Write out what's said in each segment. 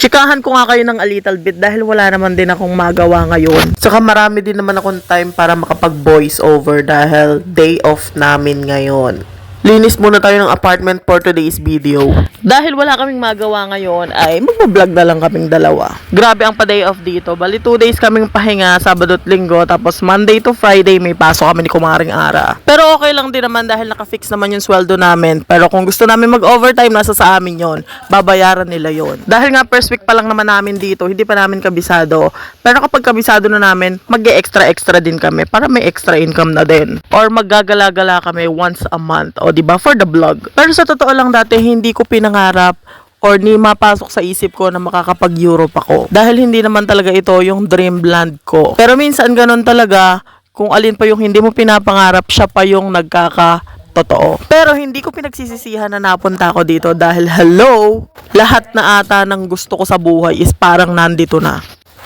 Chikahan ko nga kayo ng a little bit dahil wala naman din akong magawa ngayon. Saka marami din naman akong time para makapag voice over dahil day off namin ngayon. Linis muna tayo ng apartment for today's video. Dahil wala kaming magawa ngayon, ay magpa-vlog na lang kaming dalawa. Grabe ang pa-day off dito. Bali 2 days kaming pahinga, Sabado at Linggo. Tapos Monday to Friday may pasok kami ni Kumaring Ara. Pero okay lang din naman dahil nakafix naman yung sweldo namin. Pero kung gusto namin mag-overtime, nasa sa amin yon. Babayaran nila yon. Dahil nga first week pa lang naman namin dito, hindi pa namin kabisado. Pero kapag kabisado na namin, mag-extra din kami para may extra income na din. Or maggagala-gala kami once a month. O diba, for the vlog. Pero sa totoo lang dati, hindi ko pinangarap or ni mapasok sa isip ko na makakapag-Europe ako. Dahil hindi naman talaga ito yung dreamland ko. Pero minsan ganun talaga, kung alin pa yung hindi mo pinapangarap, siya pa yung nagkakatotoo. Pero hindi ko pinagsisisihan na napunta ako dito dahil hello, lahat na ata ng gusto ko sa buhay is parang nandito na.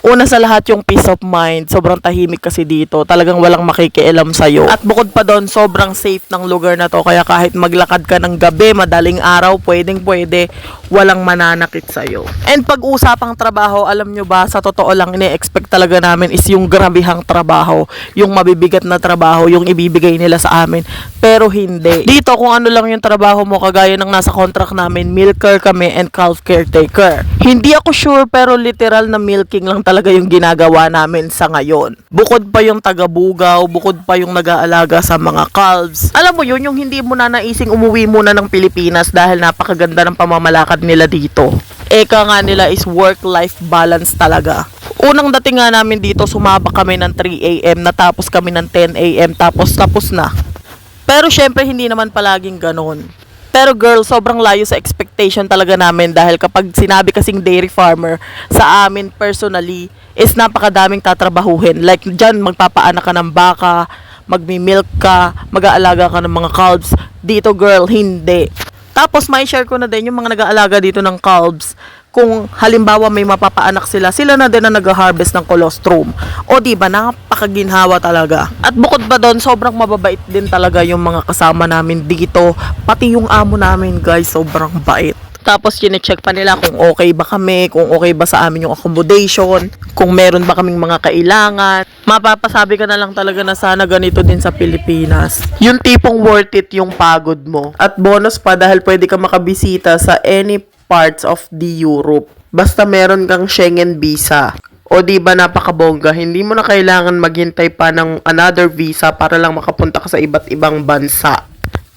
Una sa lahat yung peace of mind. Sobrang tahimik kasi dito. Talagang walang makikialam sa'yo. At bukod pa doon, sobrang safe ng lugar na to. Kaya kahit maglakad ka ng gabi, madaling araw, pwede, walang mananakit sa'yo. And pag-usapang trabaho, alam nyo ba, sa totoo lang, ine-expect talaga namin is yung grabihang trabaho. Yung mabibigat na trabaho, yung ibibigay nila sa amin. Pero hindi. Dito, kung ano lang yung trabaho mo, kagaya ng nasa contract namin, milker kami and calf caretaker. Hindi ako sure, pero literal na milking lang talaga yung ginagawa namin sa ngayon. Bukod pa yung taga-bugaw, bukod pa yung nag-aalaga sa mga calves. Alam mo yun, yung hindi mo na naising umuwi muna ng Pilipinas dahil napakaganda ng pamamalakad nila dito. Eka nga nila is work-life balance talaga. Unang dating nga namin dito, sumabak kami ng 3 a.m. natapos kami ng 10 a.m. tapos na. Pero syempre hindi naman palaging ganon. Pero girl, sobrang layo sa expectation talaga namin dahil kapag sinabi kasing dairy farmer, sa amin personally, is napakadaming tatrabahuhin. Like dyan, magpapaanak ka ng baka, magmi-milk ka, mag-aalaga ka ng mga calves. Dito girl, hindi. Tapos may share ko na din yung mga nag-aalaga dito ng calves. Kung halimbawa may mapapaanak sila, sila na din na nag-harvest ng colostrum. O diba, napakaginhawa talaga. At bukod ba doon, sobrang mababait din talaga yung mga kasama namin dito. Pati yung amo namin guys, sobrang bait. Tapos chinecheck pa nila kung okay ba kami, kung okay ba sa amin yung accommodation, kung meron ba kaming mga kailangan. Mapapasabi ka na lang talaga na sana ganito din sa Pilipinas. Yung tipong worth it yung pagod mo. At bonus pa dahil pwede ka makabisita sa any parts of the Europe. Basta meron kang Schengen visa. O di ba napakabongga, hindi mo na kailangan maghintay pa ng another visa para lang makapunta ka sa iba't ibang bansa.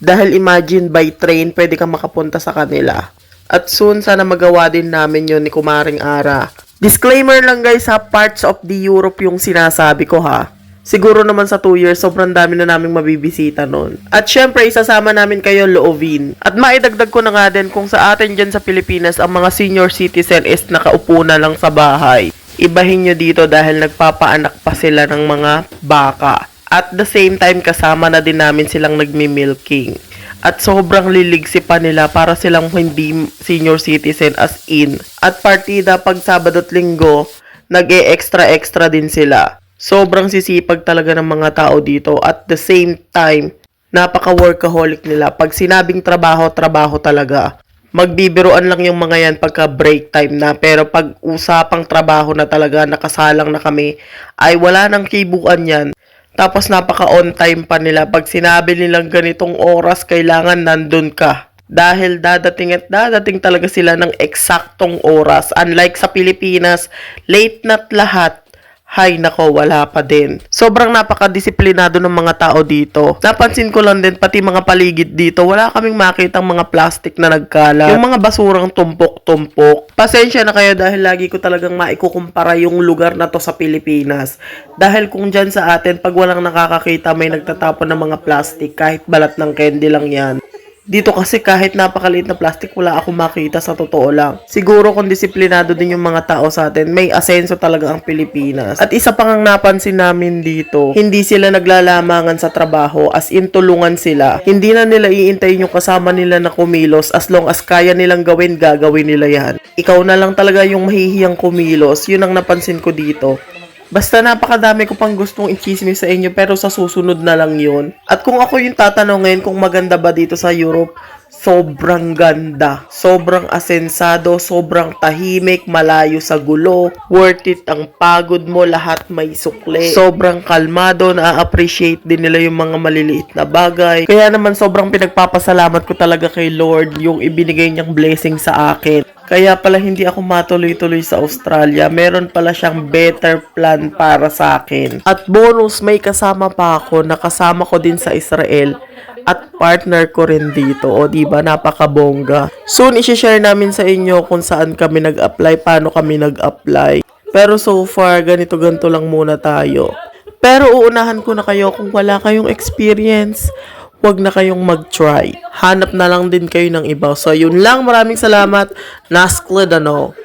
Dahil imagine by train, pwede kang makapunta sa kanila. At soon, sana magawa din namin yun ni Kumaring Ara. Disclaimer lang guys ha, parts of the Europe yung sinasabi ko ha. Siguro naman sa 2 years, sobrang dami na naming mabibisita nun. At syempre, isasama namin kayo loovin. At maidagdag ko na nga din kung sa atin dyan sa Pilipinas, ang mga senior citizen is nakaupo na lang sa bahay. Ibahin nyo dito dahil nagpapaanak pa sila ng mga baka. At the same time, kasama na din namin silang nagmi-milking. At sobrang liligsi pa nila para silang hindi senior citizen as in. At partida pag Sabado at Linggo, nag-e-extra din sila. Sobrang sisipag talaga ng mga tao dito. At the same time, napaka-workaholic nila. Pag sinabing trabaho, trabaho talaga. Magbibiruan lang yung mga yan pagka break time na. Pero pag usapang trabaho na talaga, nakasalang na kami, ay wala nang kibuan yan. Tapos napaka-on time pa nila. Pag sinabi nilang ganitong oras, kailangan nandun ka. Dahil dadating at dadating talaga sila ng eksaktong oras. Unlike sa Pilipinas, late na't lahat. Hay nako, wala pa din. Sobrang napakadisiplinado ng mga tao dito. Napansin ko lang din, pati mga paligid dito, wala kaming makitang mga plastic na nagkalat. Yung mga basurang tumpok-tumpok. Pasensya na kayo dahil lagi ko talagang maikukumpara yung lugar na to sa Pilipinas. Dahil kung dyan sa atin, pag walang nakakakita, may nagtatapon ng mga plastic, kahit balat ng candy lang yan. Dito kasi kahit napakaliit na plastic, wala akong makita sa totoo lang. Siguro kung disiplinado din yung mga tao sa atin, may asenso talaga ang Pilipinas. At isa pang napansin namin dito, hindi sila naglalamangan sa trabaho, as in tulungan sila. Hindi na nila iintayin yung kasama nila na kumilos, as long as kaya nilang gawin, gagawin nila yan. Ikaw na lang talaga yung mahihiyang kumilos, yun ang napansin ko dito. Basta napakadami ko pang gustong i-chismis sa inyo pero sa susunod na lang yun. At kung ako yung tatanungin kung maganda ba dito sa Europe, Sobrang ganda, sobrang asensado, sobrang tahimik, malayo sa gulo, worth it ang pagod mo, lahat may sukle. Sobrang kalmado, na-appreciate din nila yung mga maliliit na bagay. Kaya naman sobrang pinagpapasalamat ko talaga kay Lord yung ibinigay niyang blessing sa akin. Kaya pala hindi ako matuloy-tuloy sa Australia. Meron pala siyang better plan para sa akin. At bonus, may kasama pa ako, nakasama ko din sa Israel. At partner ko rin dito. O diba, napakabongga. Soon, isi-share namin sa inyo kung saan kami nag-apply, paano kami nag-apply. Pero so far, ganito-ganto lang muna tayo. Pero uunahan ko na kayo kung wala kayong experience, huwag na kayong mag-try. Hanap na lang din kayo ng iba. So, yun lang. Maraming salamat. Naskled ano.